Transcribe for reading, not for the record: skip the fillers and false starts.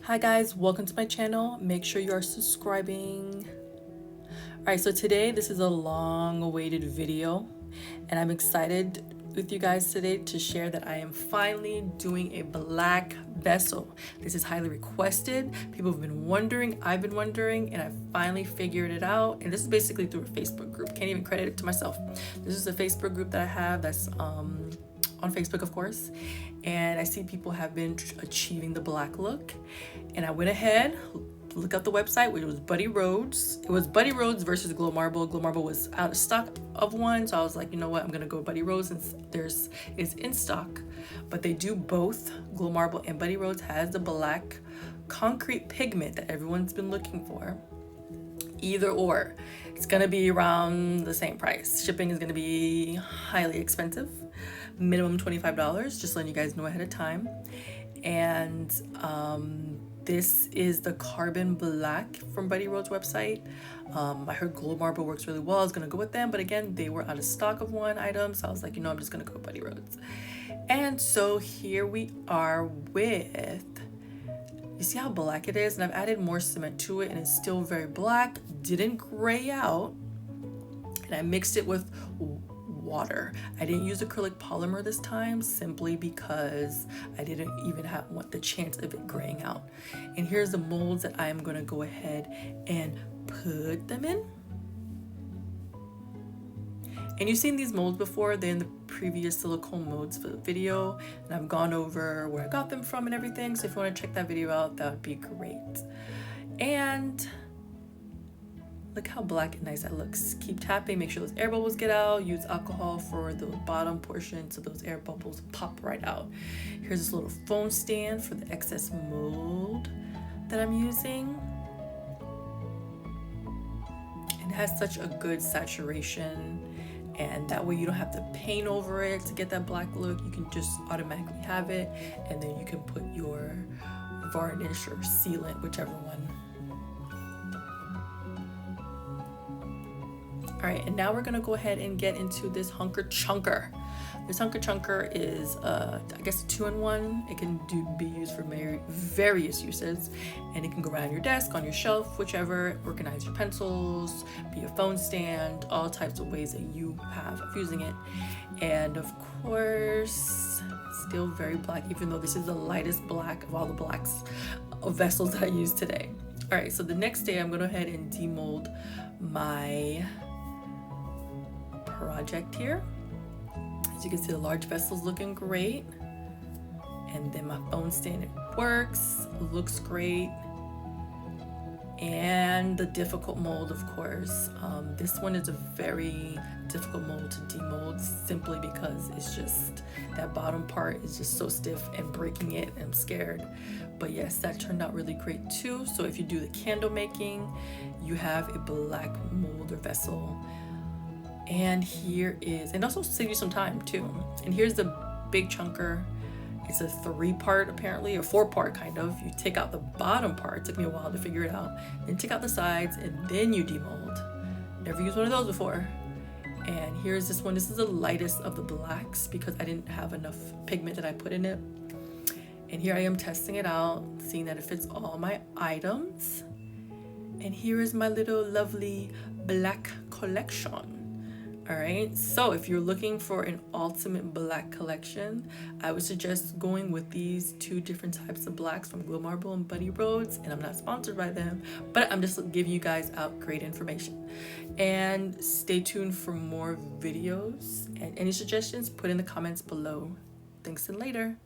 Hi guys, welcome to my channel. Make sure you are subscribing. Alright, so today this is a long awaited video and I'm excited with you guys today to share that I am finally doing a black vessel. This is highly requested. People have been wondering, I've been wondering, and I finally figured it out. And this is basically through a Facebook group. Can't even credit it to myself. This is a Facebook group that I have that's on Facebook, of course, and I see people have been achieving the black look, and I went ahead, look up the website, which was Buddy Rhodes. It was Buddy Rhodes versus Glow Marble. Glow Marble was out of stock of one, so I was like, you know what, I'm gonna go Buddy Rhodes since theirs is in stock. But they do both. Glow Marble and Buddy Rhodes has the black concrete pigment that everyone's been looking for. Either or, it's gonna be around the same price. Shipping is gonna be highly expensive, minimum $25, just letting you guys know ahead of time. And this is the carbon black from Buddy Rhodes website. I heard Glow Marble works really well. I was gonna go with them, but again, they were out of stock of one item, so I was like, you know, I'm just gonna go with Buddy Rhodes. And so here we are with, you see how black it is? And I've added more cement to it and it's still very black, didn't gray out. And I mixed it with water. I didn't use acrylic polymer this time simply because I didn't even want the chance of it graying out. And here's the molds that I am gonna go ahead and put them in. And you've seen these molds before. They're in the previous silicone molds video, and I've gone over where I got them from and everything. So if you want to check that video out, that would be great. And look how black and nice that looks. Keep tapping, make sure those air bubbles get out. Use alcohol for the bottom portion so those air bubbles pop right out. Here's this little phone stand for the excess mold that I'm using. It has such a good saturation, and that way you don't have to paint over it to get that black look. You can just automatically have it, and then you can put your varnish or sealant, whichever one. All right, and now we're gonna go ahead and get into this hunker chunker. This hunker chunker is, I guess, a 2-in-1. It can be used for various uses, and it can go around your desk, on your shelf, whichever. Organize your pencils, be a phone stand, all types of ways that you have of using it. And of course, still very black, even though this is the lightest black of all the blacks of vessels that I use today. All right, so the next day I'm gonna go ahead and demold my project here. As you can see, the large vessel's looking great, and then my phone stand, it works, looks great. And the difficult mold, of course, this one is a very difficult mold to demold simply because it's just that bottom part is just so stiff, and breaking it, I'm scared. But yes, that turned out really great too. So if you do the candle making, you have a black mold or vessel. And here is, and also save you some time too. And here's the big chunker. It's a 3-part apparently, or 4-part kind of. You take out the bottom part. It took me a while to figure it out. Then take out the sides, and then you demold. Never used one of those before. And here's this one. This is the lightest of the blacks because I didn't have enough pigment that I put in it. And here I am testing it out, seeing that it fits all my items. And here is my little lovely black collection. All right, so if you're looking for an ultimate black collection, I would suggest going with these 2 different types of blacks from Glow Marble and Buddy Rhodes. And I'm not sponsored by them, but I'm just giving you guys out great information. And stay tuned for more videos, and any suggestions, put in the comments below. Thanks, and later.